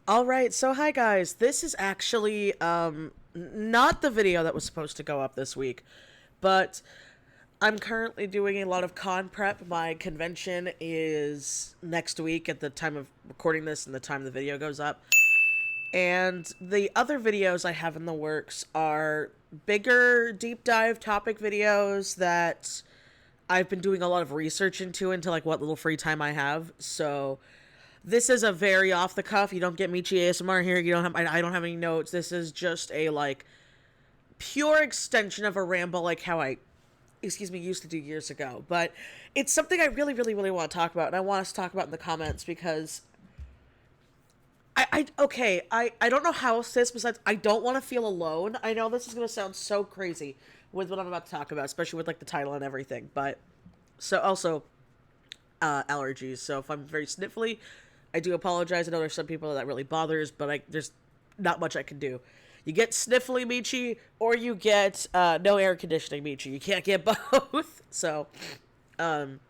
All right, so hi guys. This is actually not the video that was supposed to go up this week, but I'm currently doing a lot of con prep. My convention is next week at the time of recording this and the time the video goes up. And the other videos I have in the works are bigger deep dive topic videos that I've been doing a lot of research into like what little free time I have. So this is a very off the cuff. You don't get Michie ASMR here. You don't have. I don't have any notes. This is just a like pure extension of a ramble, like how I, used to do years ago. But it's something I really, really, really want to talk about, and I want us to talk about in the comments because I don't know how else to say this besides I don't want to feel alone. I know this is gonna sound so crazy with what I'm about to talk about, especially with like the title and everything. But so also allergies. So if I'm very sniffly, I do apologize. I know there's some people that really bothers, but there's not much I can do. You get sniffly Michi, or you get no air conditioning Michi. You can't get both. So, um,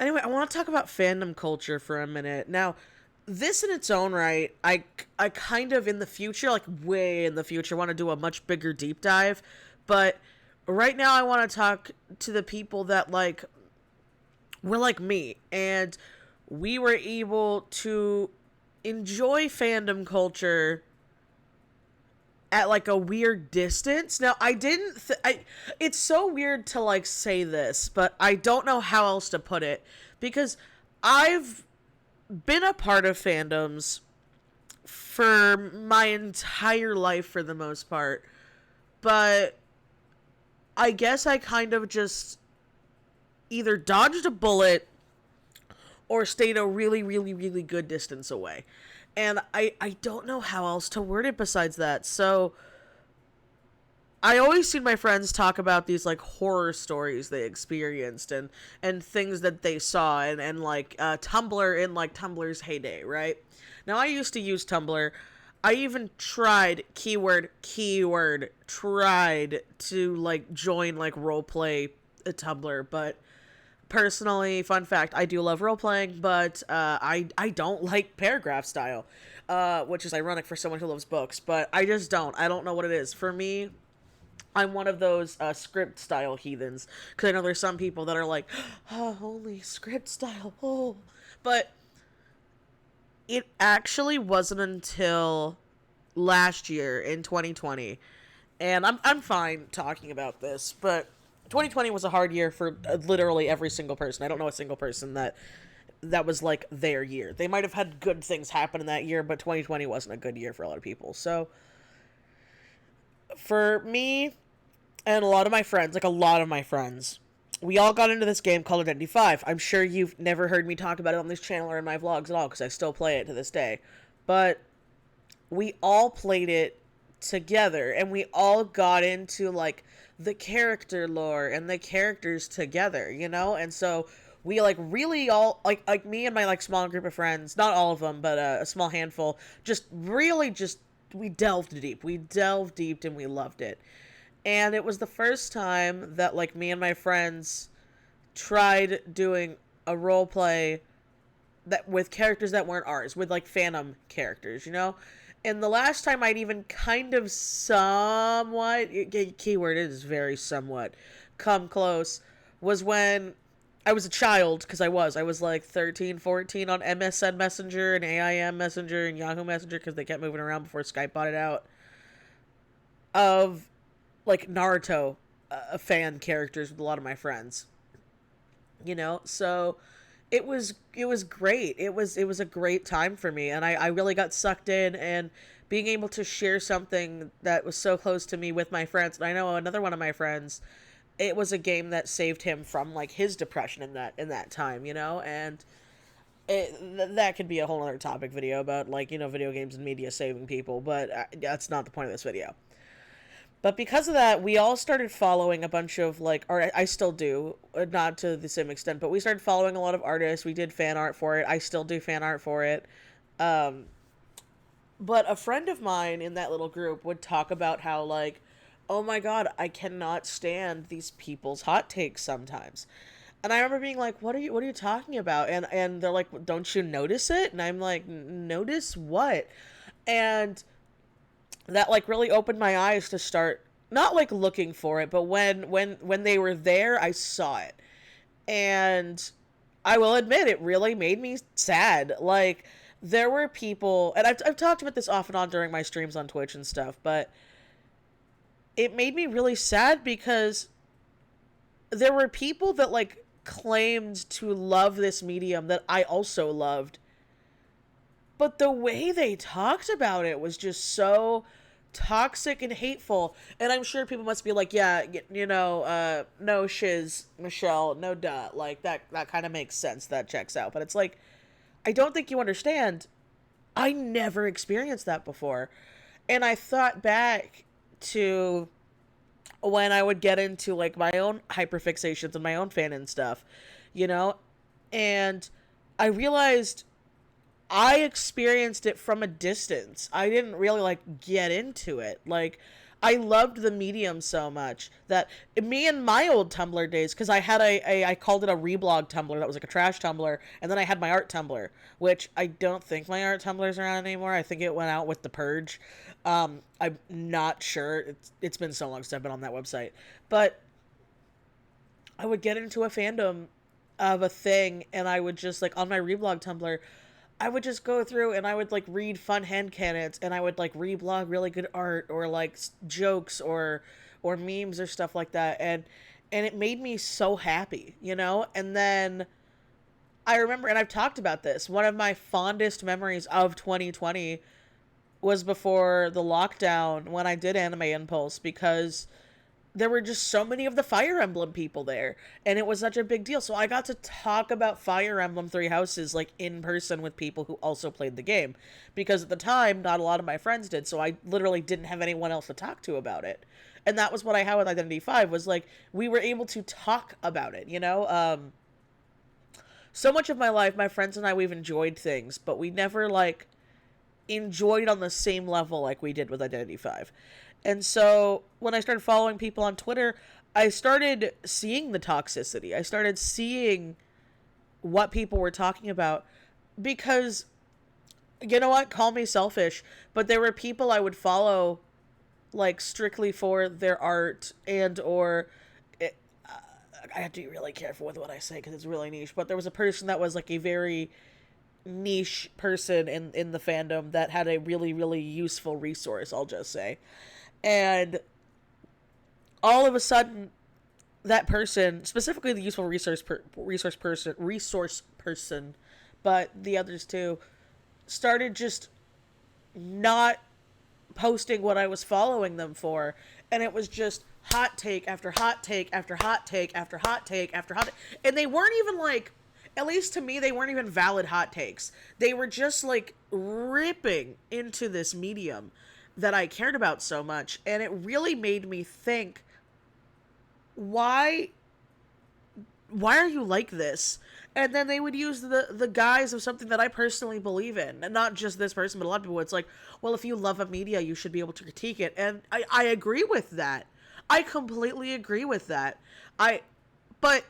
anyway, I want to talk about fandom culture for a minute. Now, this in its own right, I kind of in the future, like way in the future, want to do a much bigger deep dive. But right now, I want to talk to the people that like were like me, and we were able to enjoy fandom culture at like a weird distance. Now, I didn't it's so weird to like say this, but I don't know how else to put it because I've been a part of fandoms for my entire life for the most part. But I guess I kind of just either dodged a bullet or stayed a really, really, really good distance away. And I don't know how else to word it besides that. So I always see my friends talk about these like horror stories they experienced and things that they saw and like Tumblr in like Tumblr's heyday, right? Now I used to use Tumblr. I even tried keyword tried to like join like roleplay Tumblr, but personally, fun fact, I do love role playing, but I don't like paragraph style, which is ironic for someone who loves books. But I just don't. I don't know what it is. For me, I'm one of those script style heathens because I know there's some people that are like, oh, only script style. Oh, but it actually wasn't until last year in 2020, and I'm fine talking about this, but 2020 was a hard year for literally every single person. I don't know a single person that was like their year. They might have had good things happen in that year, but 2020 wasn't a good year for a lot of people. So for me and a lot of my friends, like a lot of my friends, we all got into this game called Identity 5. I'm sure you've never heard me talk about it on this channel or in my vlogs at all because I still play it to this day. But we all played it together and we all got into like the character lore and the characters together, you know? And so we like really all like me and my like small group of friends, not all of them, but a small handful, just really just we delved deep. We delved deep and we loved it. And it was the first time that like me and my friends tried doing a role play that with characters that weren't ours, with like phantom characters, you know? And the last time I'd even kind of somewhat, keyword is very somewhat, come close, was when I was a child, because I was like 13, 14 on MSN Messenger and AIM Messenger and Yahoo Messenger, because they kept moving around before Skype bought it out, of like Naruto fan characters with a lot of my friends, you know? So it was great. It was a great time for me, and I really got sucked in, and being able to share something that was so close to me with my friends. And I know another one of my friends, it was a game that saved him from like his depression in that time, you know. And that could be a whole other topic video about like, you know, video games and media saving people, but that's not the point of this video. But because of that, we all started following a bunch of like, or I still do, not to the same extent, but we started following a lot of artists. We did fan art for it. I still do fan art for it. Um, but a friend of mine in that little group would talk about how like, oh my god, I cannot stand these people's hot takes sometimes. And I remember being like, what are you talking about? And they're like, don't you notice it? And I'm like, notice what? And that like really opened my eyes to start not like looking for it, but when they were there, I saw it. And I will admit it really made me sad. Like there were people, and I've talked about this off and on during my streams on Twitch and stuff, but it made me really sad because there were people that like claimed to love this medium that I also loved. But the way they talked about it was just so toxic and hateful. And I'm sure people must be like, yeah, no shiz, Michelle, no duh. Like that kind of makes sense. That checks out. But it's like, I don't think you understand. I never experienced that before. And I thought back to when I would get into like my own hyperfixations and my own fan and stuff, you know? And I realized I experienced it from a distance. I didn't really like get into it. Like I loved the medium so much that me and my old Tumblr days, because I had I called it a reblog Tumblr that was like a trash Tumblr, and then I had my art Tumblr, which I don't think my art Tumblr's around anymore. I think it went out with the purge. I'm not sure. It's been so long since I've been on that website, but I would get into a fandom of a thing, and I would just like on my reblog Tumblr, I would just go through and I would like read fun headcanons, and I would like reblog really good art or like jokes or memes or stuff like that, and it made me so happy, you know? And then I remember, and I've talked about this, one of my fondest memories of 2020 was before the lockdown when I did Anime Impulse, because there were just so many of the Fire Emblem people there, and it was such a big deal. So I got to talk about Fire Emblem Three Houses like in person with people who also played the game, because at the time not a lot of my friends did, so I literally didn't have anyone else to talk to about it. And that was what I had with Identity 5, was like we were able to talk about it, you know? So much of my life my friends and I, we've enjoyed things, but we never like enjoyed on the same level like we did with Identity 5. And so when I started following people on Twitter, I started seeing the toxicity. I started seeing what people were talking about, because, you know what, call me selfish, but there were people I would follow like strictly for their art and or I have to be really careful with what I say because it's really niche, but there was a person that was like a very niche person in the fandom that had a really, really useful resource, I'll just say. And all of a sudden, that person, specifically the useful resource person, but the others too, started just not posting what I was following them for, and it was just hot take after hot take after hot take after hot take after hot take. And they weren't even like, at least to me, they weren't even valid hot takes. They were just like ripping into this medium that I cared about so much, and it really made me think, why are you like this? And then they would use the guise of something that I personally believe in, and not just this person, but a lot of people. It's like, well, if you love a media, you should be able to critique it, and I agree with that. I completely agree with that. But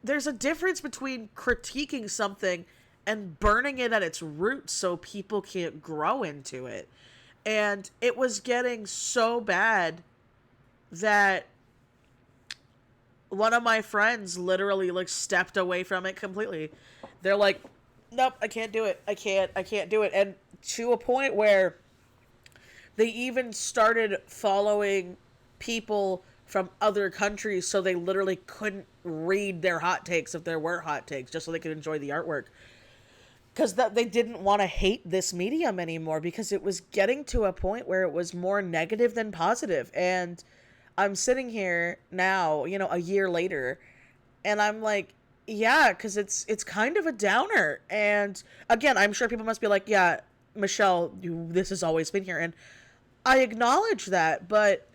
there's a difference between critiquing something and burning it at its roots so people can't grow into it. And it was getting so bad that one of my friends literally like stepped away from it completely. They're like, nope, I can't do it. I can't do it. And to a point where they even started following people from other countries so they literally couldn't read their hot takes if there were hot takes, just so they could enjoy the artwork. Because they didn't want to hate this medium anymore, because it was getting to a point where it was more negative than positive. And I'm sitting here now, you know, a year later, and I'm like, yeah, because it's kind of a downer. And again, I'm sure people must be like, yeah, Michelle, this has always been here. And I acknowledge that, but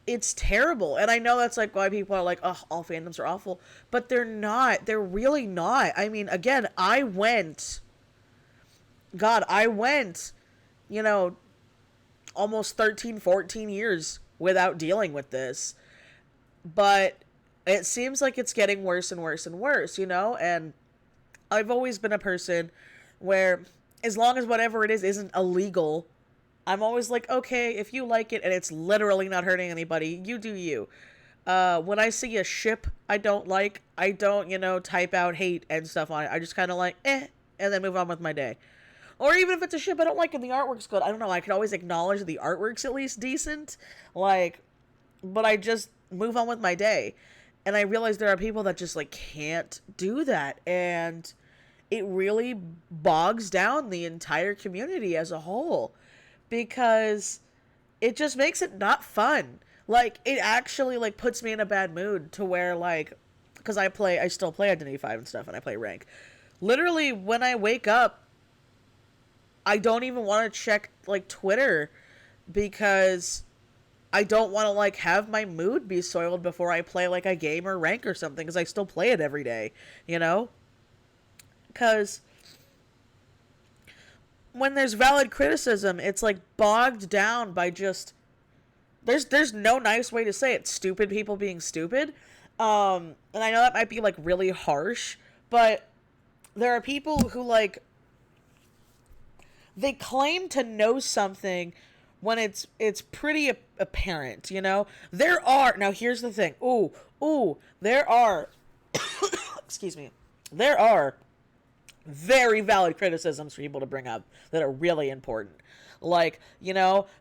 it's terrible. And I know that's like why people are like, oh, all fandoms are awful, but they're not. They're really not. I mean, again, I went, you know, almost 13, 14 years without dealing with this. But it seems like it's getting worse and worse and worse, you know? And I've always been a person where, as long as whatever it is isn't illegal, I'm always like, okay, if you like it and it's literally not hurting anybody, you do you. When I see a ship I don't like, I don't, type out hate and stuff on it. I just kind of like, and then move on with my day. Or even if it's a ship I don't like and the artwork's good, I don't know, I can always acknowledge the artwork's at least decent. Like, but I just move on with my day. And I realize there are people that just, like, can't do that. And it really bogs down the entire community as a whole. Because it just makes it not fun. Like, it actually, like, puts me in a bad mood to where, like, because I still play Identity 5 and stuff, and I play rank. Literally, when I wake up, I don't even want to check, like, Twitter, because I don't want to, like, have my mood be soiled before I play, like, a game or rank or something, because I still play it every day, you know? Because when there's valid criticism, it's, like, bogged down by just... There's no nice way to say it. Stupid people being stupid. And I know that might be, like, really harsh, but there are people who, like... They claim to know something when it's pretty apparent, you know? There are... Now, here's the thing. There are... excuse me. There are very valid criticisms for people to bring up that are really important. Like,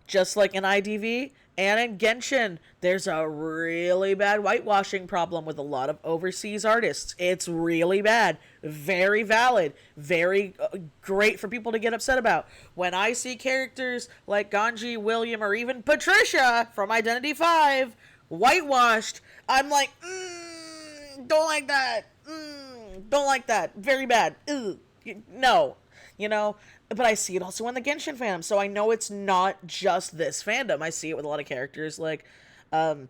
just like in IDV and in Genshin, there's a really bad whitewashing problem with a lot of overseas artists. It's really bad. Very valid. Very great for people to get upset about. When I see characters like Ganji, William, or even Patricia from Identity 5 whitewashed, I'm like, don't like that. Don't like that. Very bad. No. But I see it also in the Genshin fandom, so I know it's not just this fandom. I see it with a lot of characters like Kaya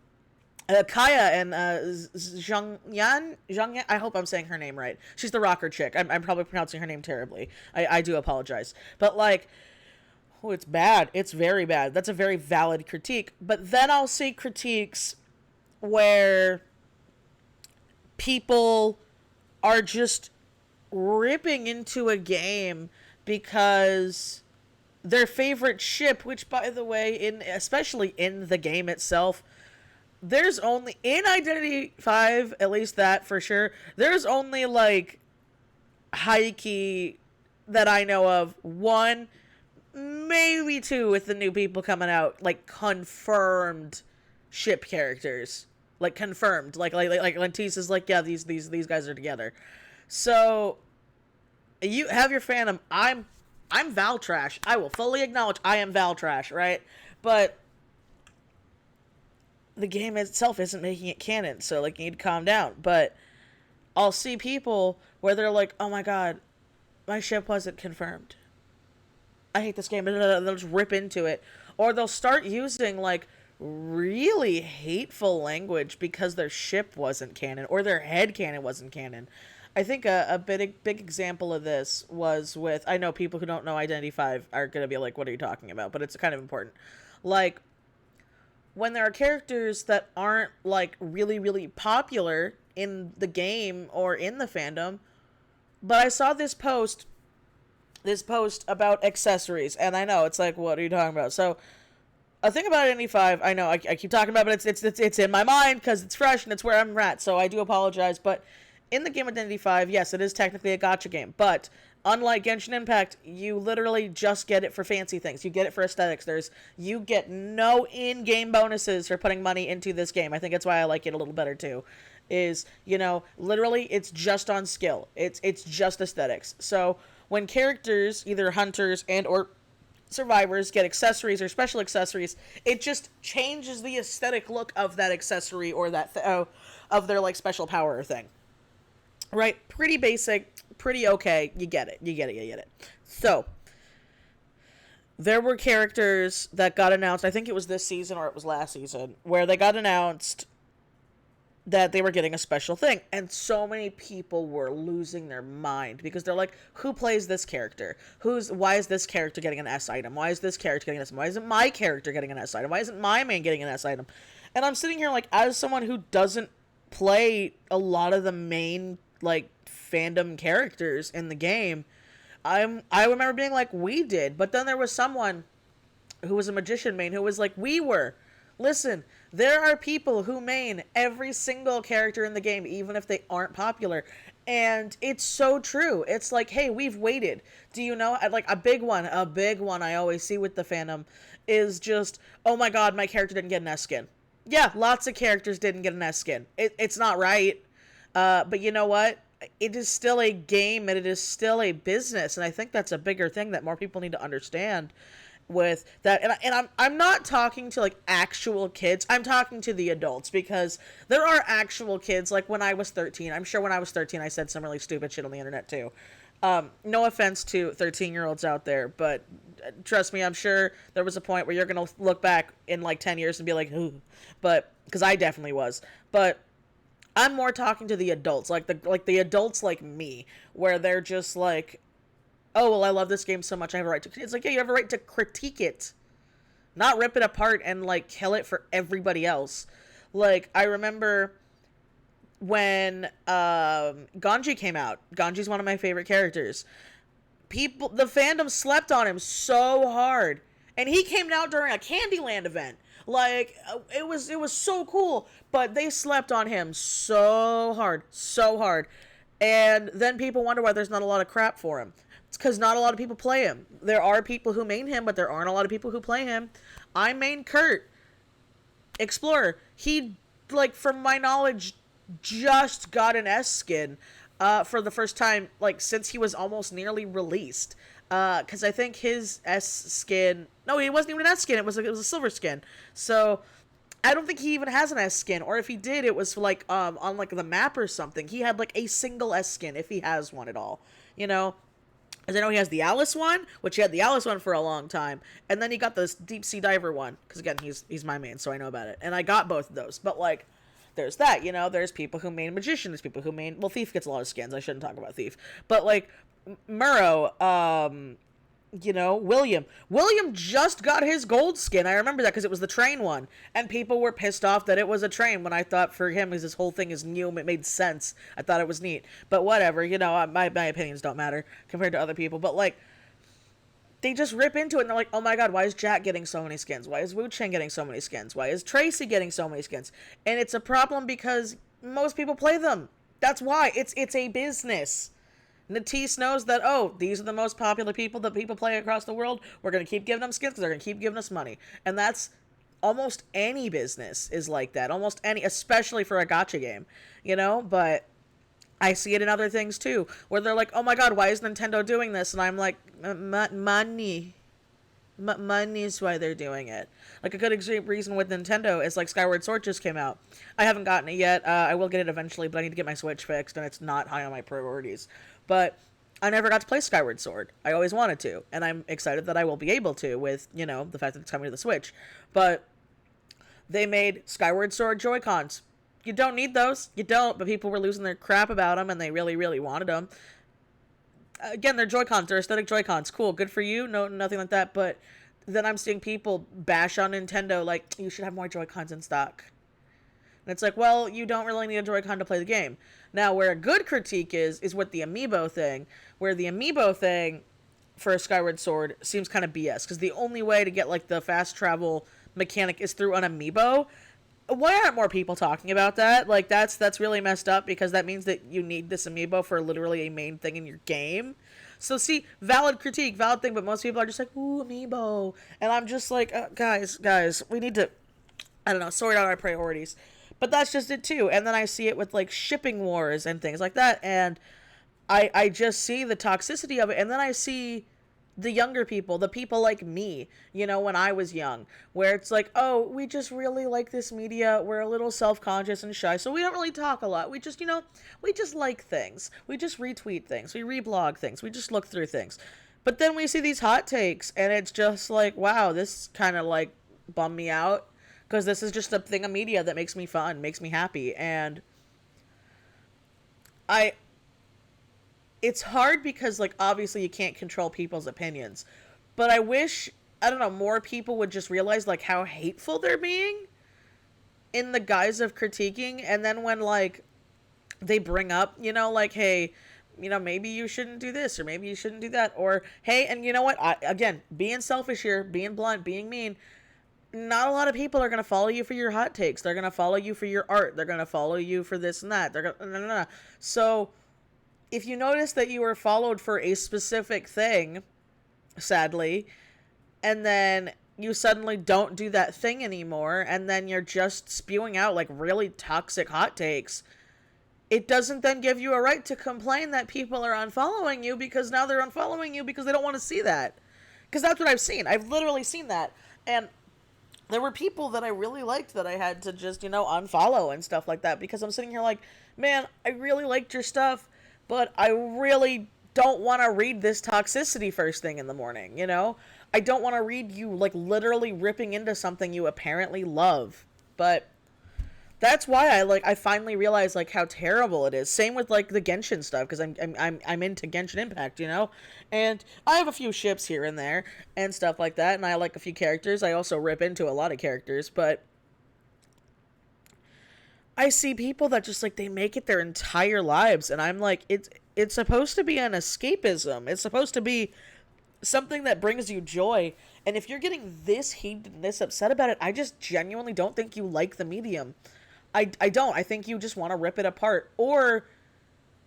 and Zhangyan. I hope I'm saying her name right. She's the rocker chick. I'm probably pronouncing her name terribly. I do apologize. But, like, it's bad. It's very bad. That's a very valid critique. But then I'll see critiques where people are just ripping into a game because their favorite ship, which, by the way, especially in the game itself, there's only, in Identity 5, at least that for sure, there's only, like, high-key that I know of, one, maybe two with the new people coming out, like, confirmed ship characters. Like, confirmed. Like Lentice is like, yeah, these guys are together. So... You have your fandom. I'm Val trash. I will fully acknowledge I am Val trash, right? But the game itself isn't making it canon, so, like, you need to calm down. But I'll see people where they're like, oh my god, my ship wasn't confirmed. I hate this game. They'll just rip into it. Or they'll start using, like, really hateful language because their ship wasn't canon, or their headcanon wasn't canon. I think a big example of this was with... I know people who don't know Identity 5 are going to be like, what are you talking about? But it's kind of important. Like, when there are characters that aren't, like, really, really popular in the game or in the fandom, but I saw this post about accessories, and I know, it's like, what are you talking about? So, a thing about Identity 5, I know, I keep talking about it, but it's in my mind because it's fresh and it's where I'm at, so I do apologize, but... In the game Identity 5, yes, it is technically a gacha game, but unlike Genshin Impact, you literally just get it for fancy things. You get it for aesthetics. You get no in-game bonuses for putting money into this game. I think that's why I like it a little better too. Literally, it's just on skill. It's just aesthetics. So when characters, either hunters and or survivors, get accessories or special accessories, it just changes the aesthetic look of that accessory or that of their, like, special power or thing. Right? Pretty basic, pretty okay. You get it. So, there were characters that got announced, I think it was this season or it was last season, where they got announced that they were getting a special thing. And so many people were losing their mind because they're like, who plays this character? Why is this character getting an S item? Why is this character getting an S item? Why isn't my character getting an S item? Why isn't my main getting an S item? And I'm sitting here like, as someone who doesn't play a lot of the main, like, fandom characters in the game. I remember being like, we did, but then there was someone who was a magician main who was like, we were. Listen, there are people who main every single character in the game, even if they aren't popular. And it's so true. It's like, hey, we've waited. Do you know, like, a big one I always see with the fandom is just, oh my god, my character didn't get an S skin. Yeah, lots of characters didn't get an S skin. It's not right. But you know what? It is still a game and it is still a business. And I think that's a bigger thing that more people need to understand with that. And I'm not talking to, like, actual kids. I'm talking to the adults, because there are actual kids. Like, when I was 13, I'm sure when I was 13 I said some really stupid shit on the internet too. No offense to 13-year-olds out there, but trust me, I'm sure there was a point where you're gonna look back in like 10 years and be like, ooh. But because I definitely was. But I'm more talking to the adults, like the adults like me, where they're just like, oh, well, I love this game so much, I have a right to... It's like, yeah, you have a right to critique it. Not rip it apart and, like, kill it for everybody else. Like, I remember when Ganji came out. Ganji's one of my favorite characters. The fandom slept on him so hard. And he came out during a Candyland event. Like, it was so cool. But they slept on him so hard. So hard. And then people wonder why there's not a lot of crap for him. It's because not a lot of people play him. There are people who main him, but there aren't a lot of people who play him. I main Kurt. Explorer. He, like, from my knowledge, just got an S skin for the first time, like, since he was almost nearly released. Because I think his S skin... No, he wasn't even an S skin. It was a silver skin. So... I don't think he even has an S skin, or if he did, it was like on like the map or something. He had like a single S skin, if he has one at all, you know. As I know, he has the Alice one, which he had the Alice one for a long time, and then he got this Deep Sea Diver one, because again, he's my main, so I know about it, and I got both of those. But like, there's that, you know. There's people who main Magician, there's people who main... Well, Thief gets a lot of skins. I shouldn't talk about Thief, but like Murrow, you know, William just got his gold skin. I remember that because it was the train one, and people were pissed off that it was a train, when I thought for him, because this whole thing is new, it made sense. I thought it was neat, but whatever, you know, my opinions don't matter compared to other people. But like, they just rip into it and they're like, oh my god, why is Jack getting so many skins? Why is Wu Chang getting so many skins? Why is Tracy getting so many skins? And it's a problem because most people play them. That's why. It's a business. Natisse knows that, oh, these are the most popular people that people play across the world. We're going to keep giving them skins because they're going to keep giving us money. And that's... almost any business is like that. Almost any, especially for a gacha game, you know? But I see it in other things too, where they're like, oh my god, why is Nintendo doing this? And I'm like, money. Money is why they're doing it. Like, a good reason with Nintendo is, like, Skyward Sword just came out. I haven't gotten it yet. I will get it eventually, but I need to get my Switch fixed, and it's not high on my priorities. But I never got to play Skyward Sword. I always wanted to, and I'm excited that I will be able to with, you know, the fact that it's coming to the Switch. But they made Skyward Sword Joy-Cons. You don't need those. You don't, but people were losing their crap about them, and they really, really wanted them. Again, they're Joy-Cons. They're aesthetic Joy-Cons. Cool, good for you. No, nothing like that. But then I'm seeing people bash on Nintendo like, you should have more Joy-Cons in stock. And it's like, well, you don't really need a Joy-Con to play the game. Now, where a good critique is with the Amiibo thing, where the Amiibo thing for Skyward Sword seems kind of BS, because the only way to get, like, the fast travel mechanic is through an Amiibo. Why aren't more people talking about that? Like, that's really messed up, because that means that you need this Amiibo for literally a main thing in your game. So, see, valid critique, valid thing, but most people are just like, ooh, Amiibo. And I'm just like, guys, we need to, I don't know, sort out our priorities. But that's just it, too. And then I see it with, like, shipping wars and things like that, and I just see the toxicity of it, and then I see the younger people, the people like me, you know, when I was young, where it's like, oh, we just really like this media, we're a little self-conscious and shy, so we don't really talk a lot, we just, you know, we just like things, we just retweet things, we reblog things, we just look through things. But then we see these hot takes, and it's just like, wow, this kind of, like, bummed me out, because this is just a thing of media that makes me fun, makes me happy, and it's hard because, like, obviously you can't control people's opinions, but I wish, I don't know, more people would just realize, like, how hateful they're being. in the guise of critiquing, and then when, like, they bring up, like, hey, maybe you shouldn't do this, or maybe you shouldn't do that, or, hey, and you know what, again, being selfish here, being blunt, being mean, not a lot of people are going to follow you for your hot takes. They're going to follow you for your art. They're going to follow you for this and that. They're going to, no. So if you notice that you were followed for a specific thing, sadly, and then you suddenly don't do that thing anymore, and then you're just spewing out like really toxic hot takes, it doesn't then give you a right to complain that people are unfollowing you, because now they're unfollowing you because they don't want to see that. Because that's what I've seen. I've literally seen that. And there were people that I really liked that I had to just, unfollow and stuff like that, because I'm sitting here like, man, I really liked your stuff, but I really don't want to read this toxicity first thing in the morning, I don't want to read you, like, literally ripping into something you apparently love. But that's why I finally realized, like, how terrible it is. Same with, like, the Genshin stuff, because I'm into Genshin Impact, and I have a few ships here and there and stuff like that, and I like a few characters. I also rip into a lot of characters, but I see people that just, like, they make it their entire lives, and I'm like, it's supposed to be an escapism. It's supposed to be something that brings you joy. And if you're getting this heated and this upset about it, I just genuinely don't think you like the medium. I don't. I think you just want to rip it apart. Or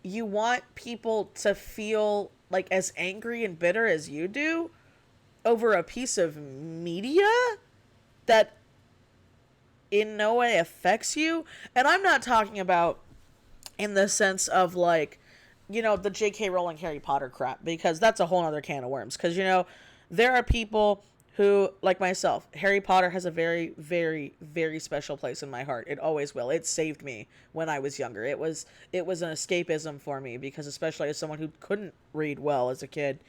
you want people to feel like as angry and bitter as you do over a piece of media that in no way affects you. And I'm not talking about in the sense of, like, the J.K. Rowling Harry Potter crap, because that's a whole other can of worms. Because, there are people who, like myself, Harry Potter has a very, very, very special place in my heart. It always will. It saved me when I was younger. It was an escapism for me, because especially as someone who couldn't read well as a kid,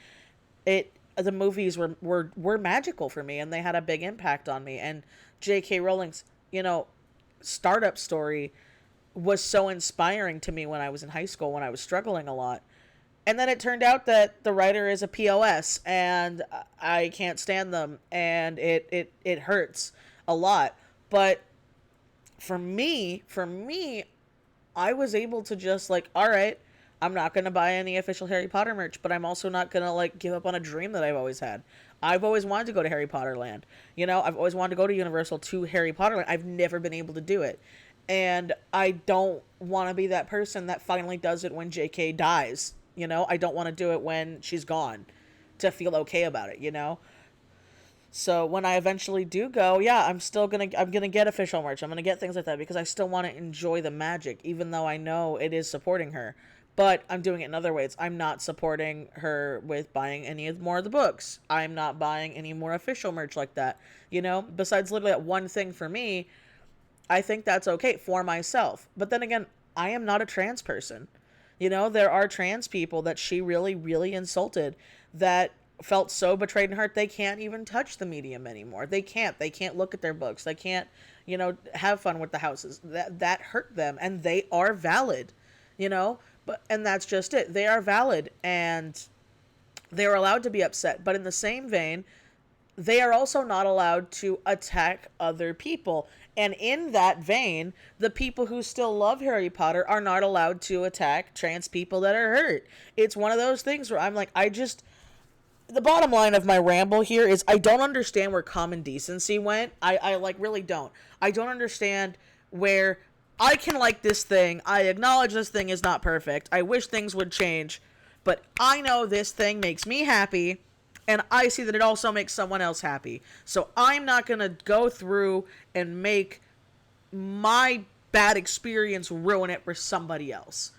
the movies were magical for me, and they had a big impact on me. And J.K. Rowling's, startup story was so inspiring to me when I was in high school, when I was struggling a lot. And then it turned out that the writer is a POS, and I can't stand them, and it hurts a lot. But for me, I was able to just, like, all right, I'm not going to buy any official Harry Potter merch, but I'm also not going to, like, give up on a dream that I've always had. I've always wanted to go to Harry Potter Land. I've always wanted to go to Universal to Harry Potter Land. I've never been able to do it. And I don't want to be that person that finally does it when JK dies. I don't want to do it when she's gone to feel okay about it, So when I eventually do go, yeah, I'm going to get official merch. I'm going to get things like that, because I still want to enjoy the magic, even though I know it is supporting her. But I'm doing it in other ways. I'm not supporting her with buying any more of the books. I'm not buying any more official merch like that. Besides literally that one thing for me, I think that's okay for myself. But then again, I am not a trans person. There are trans people that she really, really insulted that felt so betrayed and hurt they can't even touch the medium anymore. They can't look at their books. They can't, have fun with the houses. That hurt them, and they are valid, and that's just it. They are valid, and they're allowed to be upset. But in the same vein, they are also not allowed to attack other people. And in that vein, the people who still love Harry Potter are not allowed to attack trans people that are hurt. It's one of those things where I'm like, the bottom line of my ramble here is I don't understand where common decency went. I like really don't. I don't understand where I can like this thing. I acknowledge this thing is not perfect. I wish things would change. But I know this thing makes me happy. And I see that it also makes someone else happy. So I'm not going to go through and make my bad experience ruin it for somebody else.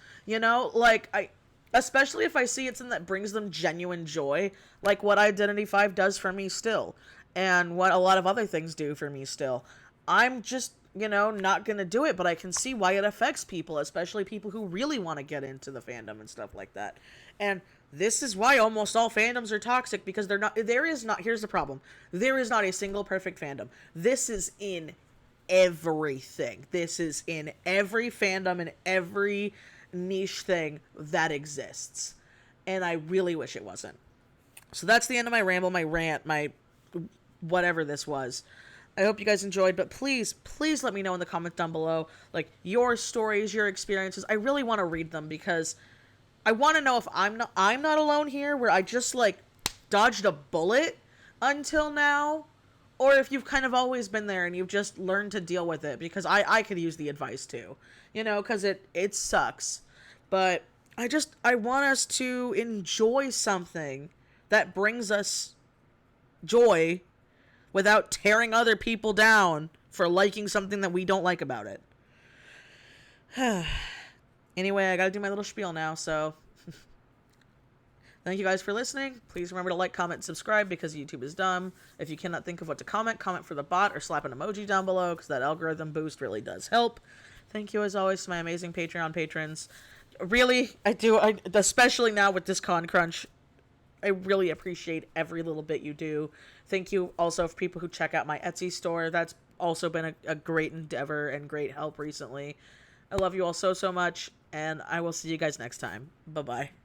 Especially if I see it's something that brings them genuine joy, like what Identity 5 does for me still, and what a lot of other things do for me still. I'm just, not going to do it, but I can see why it affects people, especially people who really want to get into the fandom and stuff like that. And this is why almost all fandoms are toxic, because here's the problem. There is not a single perfect fandom. This is in everything. This is in every fandom and every niche thing that exists. And I really wish it wasn't. So that's the end of my ramble, my rant, my whatever this was. I hope you guys enjoyed, but please, please let me know in the comments down below, like, your stories, your experiences. I really want to read them because I want to know if I'm not alone here, where I just, like, dodged a bullet until now, or if you've kind of always been there and you've just learned to deal with it, because I could use the advice too, you know, because it sucks. But I want us to enjoy something that brings us joy without tearing other people down for liking something that we don't like about it. Anyway, I gotta do my little spiel now, so thank you guys for listening. Please remember to like, comment, and subscribe because YouTube is dumb. If you cannot think of what to comment, comment for the bot or slap an emoji down below because that algorithm boost really does help. Thank you as always to my amazing Patreon patrons. Really, especially now with this con crunch, I really appreciate every little bit you do. Thank you also for people who check out my Etsy store. That's also been a great endeavor and great help recently. I love you all so, so much, and I will see you guys next time. Bye-bye.